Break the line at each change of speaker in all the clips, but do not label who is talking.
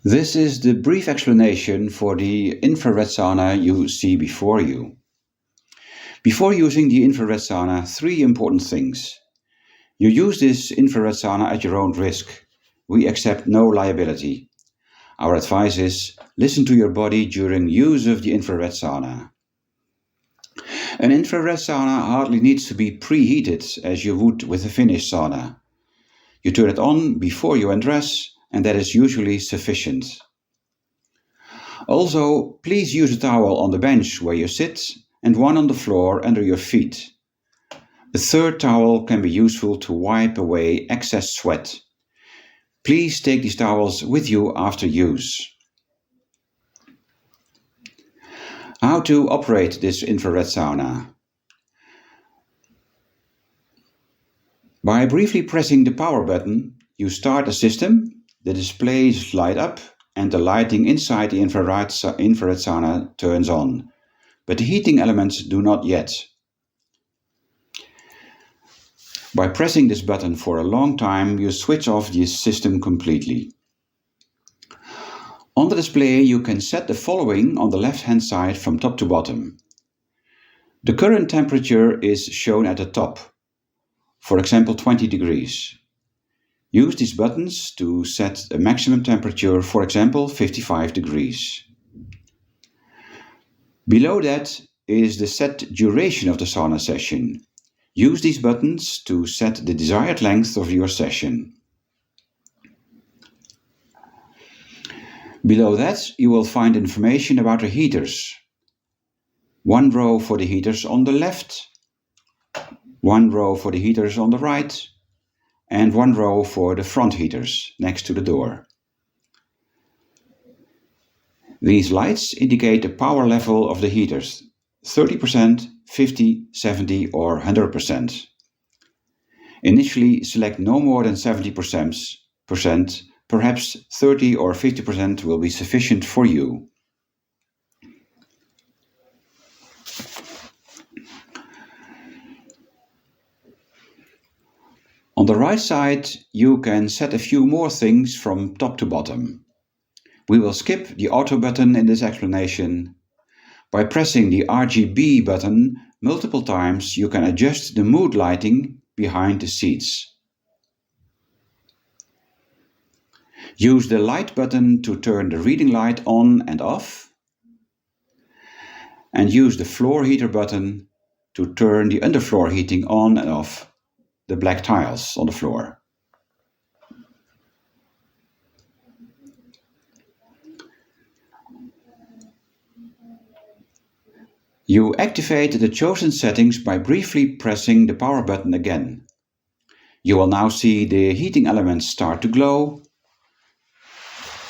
This is the brief explanation for the infrared sauna you see before you. Before using the infrared sauna, 3 important things. You use this infrared sauna at your own risk. We accept no liability. Our advice is, listen to your body during use of the infrared sauna. An infrared sauna hardly needs to be preheated as you would with a Finnish sauna. You turn it on before you undress, and that is usually sufficient. Also, please use a towel on the bench where you sit and one on the floor under your feet. A third towel can be useful to wipe away excess sweat. Please take these towels with you after use. How to operate this infrared sauna? By briefly pressing the power button, you start the system, the displays light up, and the lighting inside the infrared sauna turns on. But the heating elements do not yet. By pressing this button for a long time, you switch off the system completely. On the display, you can set the following on the left-hand side from top to bottom. The current temperature is shown at the top, for example 20 degrees. Use these buttons to set a maximum temperature, for example 55 degrees. Below that is the set duration of the sauna session. Use these buttons to set the desired length of your session. Below that you will find information about the heaters. 1 row for the heaters on the left, 1 row for the heaters on the right, and 1 row for the front heaters next to the door. These lights indicate the power level of the heaters, 30%, 50, 70 or 100%. Initially select no more than 70%, perhaps 30 or 50% will be sufficient for you. On the right side, you can set a few more things from top to bottom. We will skip the auto button in this explanation. By pressing the RGB button multiple times, you can adjust the mood lighting behind the seats. Use the light button to turn the reading light on and off. And use the floor heater button to turn the underfloor heating on and off the black tiles on the floor. You activate the chosen settings by briefly pressing the power button again. You will now see the heating elements start to glow,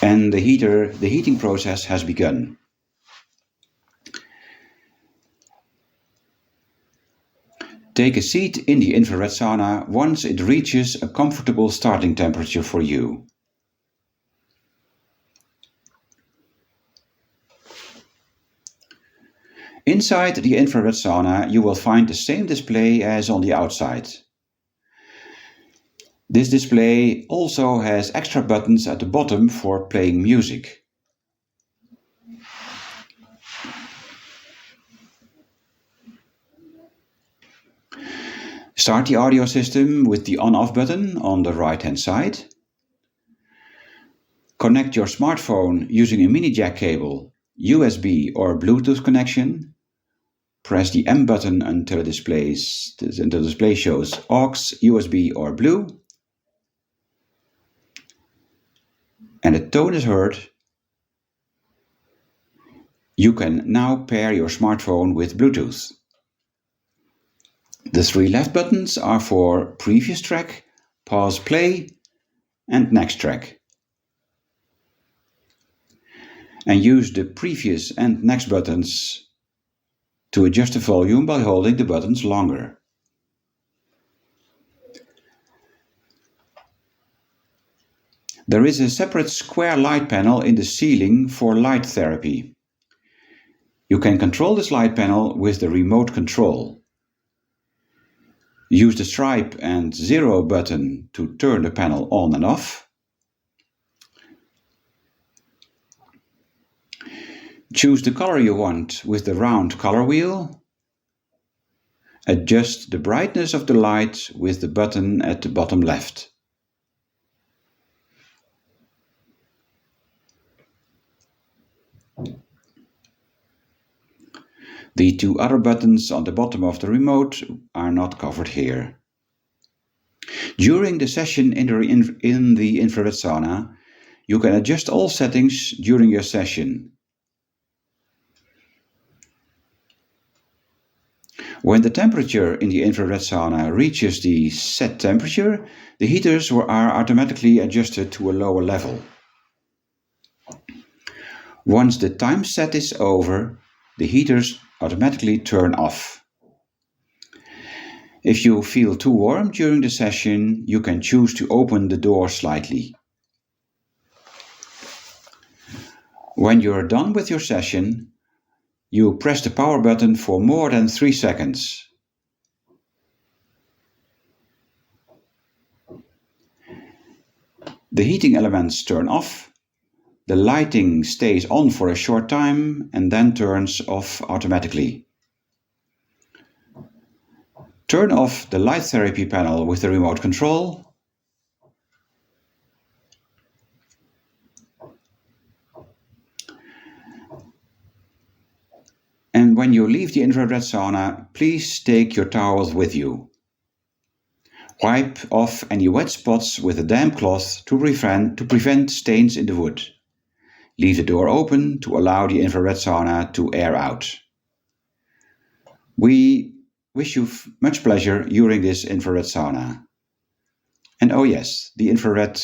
and the heating process has begun. Take a seat in the infrared sauna once it reaches a comfortable starting temperature for you. Inside the infrared sauna, you will find the same display as on the outside. This display also has extra buttons at the bottom for playing music. Start the audio system with the on-off button on the right-hand side. Connect your smartphone using a mini jack cable, USB or Bluetooth connection. Press the M button until the display shows aux, USB or blue. And the tone is heard. You can now pair your smartphone with Bluetooth. The 3 left buttons are for previous track, pause play, and next track. And use the previous and next buttons to adjust the volume by holding the buttons longer. There is a separate square light panel in the ceiling for light therapy. You can control this light panel with the remote control. Use the stripe and 0 button to turn the panel on and off. Choose the color you want with the round color wheel. Adjust the brightness of the light with the button at the bottom left. The two other buttons on the bottom of the remote are not covered here. During the session in the infrared sauna, you can adjust all settings during your session. When the temperature in the infrared sauna reaches the set temperature, the heaters are automatically adjusted to a lower level. Once the time set is over, the heaters automatically turn off. If you feel too warm during the session, you can choose to open the door slightly. When you're done with your session, you press the power button for more than 3 seconds. The heating elements turn off, the lighting stays on for a short time and then turns off automatically. Turn off the light therapy panel with the remote control. And when you leave the infrared sauna, please take your towels with you. Wipe off any wet spots with a damp cloth to prevent stains in the wood. Leave the door open to allow the infrared sauna to air out. We wish you much pleasure during this infrared sauna. And oh yes, the infrared,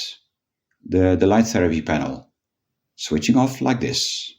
the light therapy panel, switching off like this.